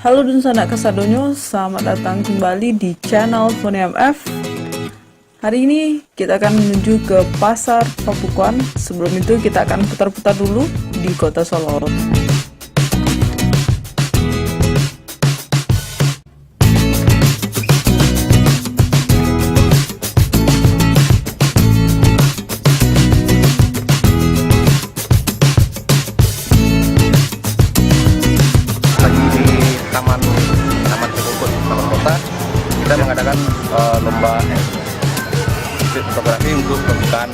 Halo Dunsana Kasadonyo, selamat datang kembali di channel Foni MF. Hari ini kita akan menuju ke Pasar Pabukuan. Sebelum itu kita akan putar-putar dulu di Kota Solo. Kita mengadakan lomba fotografi untuk melakukan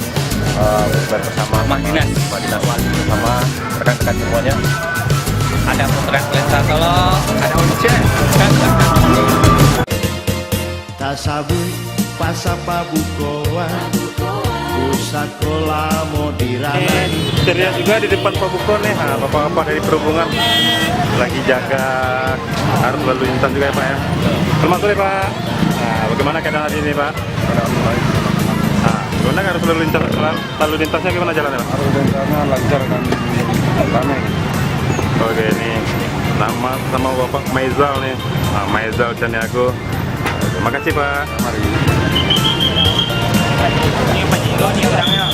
bersama Dinas bersama rekan-rekan semuanya. Ada potret lensa Solo, ada ujian. Tasabun pasapa bukoan usakola modirana. Ceria juga di depan Pabukuan nih, bapak-bapak dari perhubungan lagi jaga arus lalu lintas juga ya Pak ya. Selamat sore Pak. Nah, bagaimana keadaan hari ini Pak? Gimana arus lalu lintasnya gimana jalannya Pak? Arus lintasnya lancar dan ramai. Oke, ini nama Bapak Maizal nih. Maizal Caniago. Terima kasih Pak. Mari. Ini Pak Jigo nih orangnya.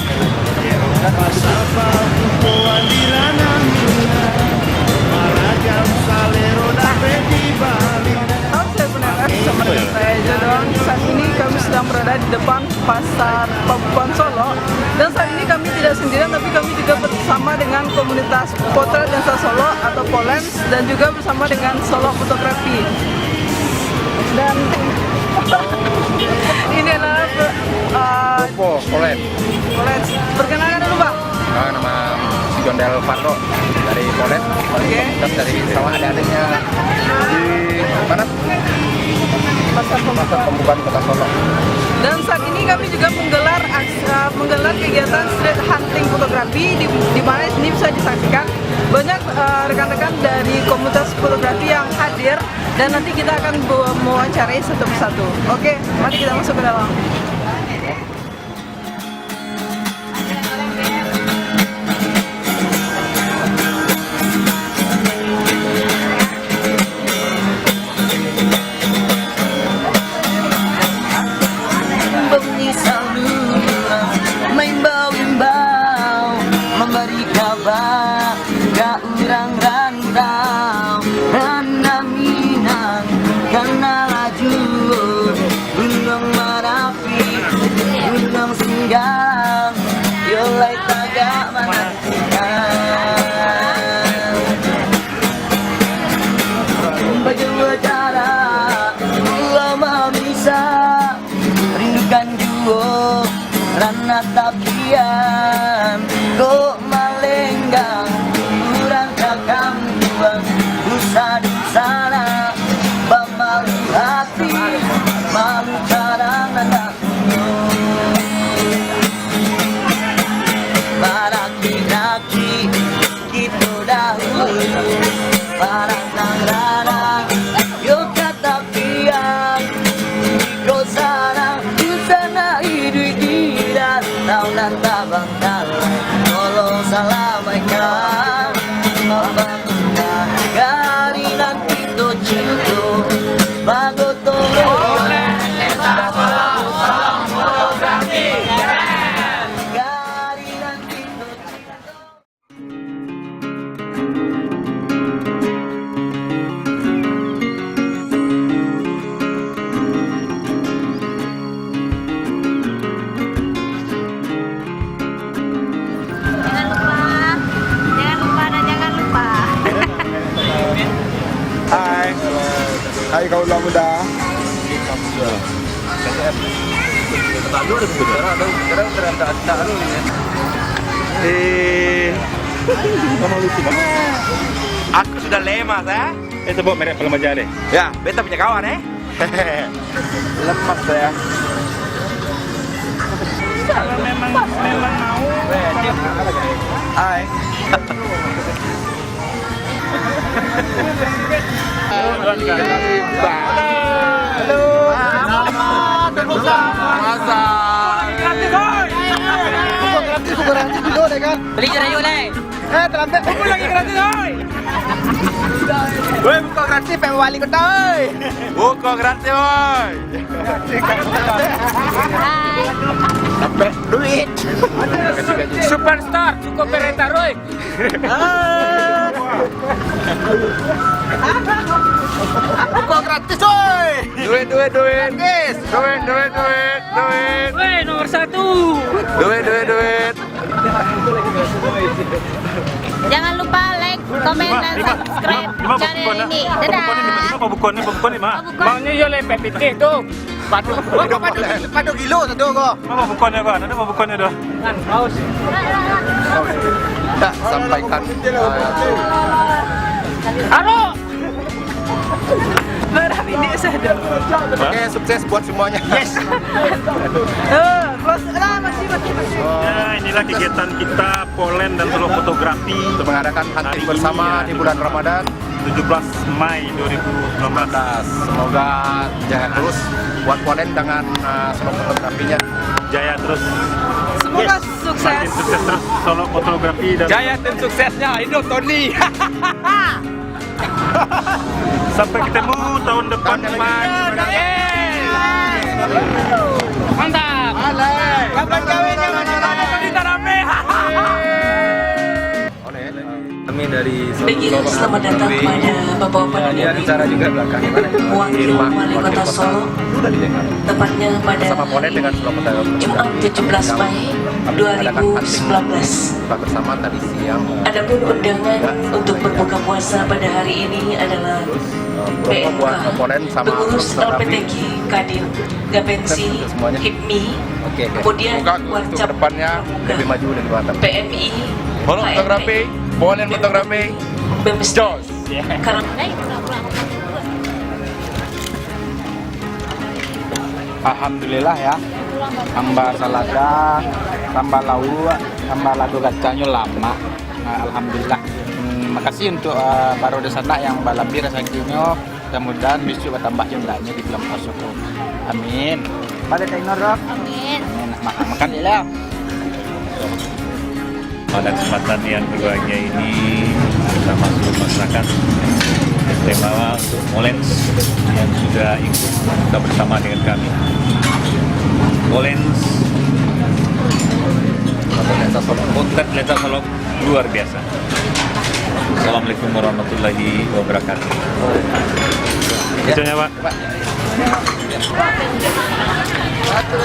Pasapa bukoan dirana maragam salero dapat di Bali. Halo, saya Foni MF, sama dengan saya aja doang. Saat ini kami sedang berada di depan Pasar Pabukuan Solo. Dan saat ini kami tidak sendirian, tapi kami juga bersama dengan komunitas Potret Lensa Solo atau Polens, dan juga bersama dengan Solo Fotografi. Dan ini adalah Polens. Polens. Perkenalkan dulu Pak. Nama si Gondel Fardo dari Polens. Oke. Terus dari sawah ada adanya di mana? Pasar Pembukaan Kota Solo. Dan saat ini kami juga menggelar kegiatan street hunting fotografi di mana ini bisa disaksikan banyak rekan-rekan dari komunitas fotografi yang hadir, dan nanti kita akan mewawancarai satu persatu. Oke, mari kita masuk ke dalam. Memberi kabar ke orang rantau karena Minang, karena laju Gunung Merapi, Gunung Singgang, yolai tagak menantikan baju jarak lama bisa rindukan juo rana tapian kok malenggang kurang kakam tuang usaha di sana bamalu hati malu carang anak baraki-raki gitu dahulu parang nang rarang yuk kata piang iko sana usana hidup tidak tahu nanta bang dalam tolong salamaikan mabangga gari nanti to cinto bago tolong gari nanti to cinto. Hai kaula muda. Aku sudah lemas ya. Sebut merek pelemaja deh. Ya, beta punya kawan Lemas saya. Kalau memang mau. Hai. Halo. Gratis dulu deh kan. Beli jerayu le. Terlambat. Lagi gratis, oi. Woi, buka gratis Pak Wali Kota. Buka gratis, woi. Sampai duit. Superstar, cukup berita Roy. Buka gratis, woi. Duit. Gratis. Duit. Woi, nomor 1. Duit. Jangan lupa like, komen, dan subscribe channel ini. Dadah. Pabukon lima. Maunya yo le pepiti tuh. Padu kilo satu kok. Pabukonnya kan, ada pabukonnya dah. Kan haus. Tak sampaikan. Aro. Merah ini saja. Oke, sukses buat semuanya. Yes. Close lah, masih. Ya, inilah kegiatan kita Polen dan Solo Fotografi Untuk mengadakan hunting Hari bersama ini, di bulan Ramadan 17 Mei 2019. Semoga jaya terus buat Polen dengan solo fotografinya. Jaya terus. Semoga Makin sukses. sukses terus Solo Fotografi dan Jaya tim suksesnya Indo Tony. sampai ketemu tahun depan. Mantap. Kapan kawinnya? Kita rame. Kami dari Baiklah, selamat datang kepada Bapak-Bapak dan Ini ada cara juga belakang gimana? Wakil Wali Kota Solo, tepatnya pada Sama Polen dengan solo fotografi. Jumat 17 Mei 2019. Buka bersama tadi siang. Adapun undangan untuk berbuka puasa pada hari ini adalah Promo buat Polen sama pengurus fotografi. LPTG Kadin, Gapensi, Semuanya. HIPMI, Oke. kemudian Buka untuk Warcap depannya lebih maju dan lebih mantap. PMI, Solo fotografi, Polen fotografi. BEMS, Jos. karena Alhamdulillah ya. Tambah salada, tambah lauk, tambah lado kacangnya lama. Nah, alhamdulillah. Makasih untuk para desana yang balambir sakinya. Mudah-mudahan besok bertambah jumlahnya di bulan puasa. Amin. Pada tenor roh. Amin. Makan ya. Pada kesempatan yang keduanya ini bersama seluruh masyarakat tema untuk Molens yang sudah ikut kita bersama dengan kami. Molens Potret Lensa Solo luar biasa. Assalamualaikum warahmatullahi wabarakatuh. Bicaranya Pak. Satu,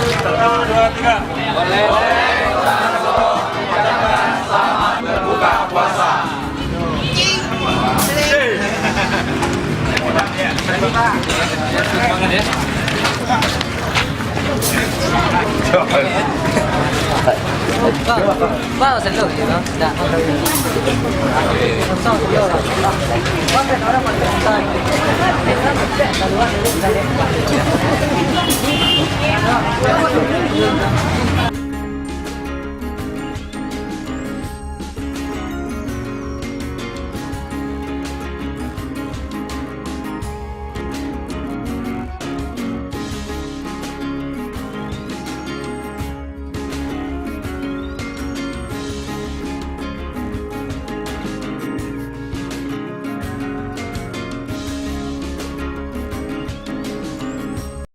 dua, tiga. Berbuka puasa. Bao giờ lỗi nó đã không đâu. Sau đó là có thể nói là một cái để nó một chuyện là đúng không?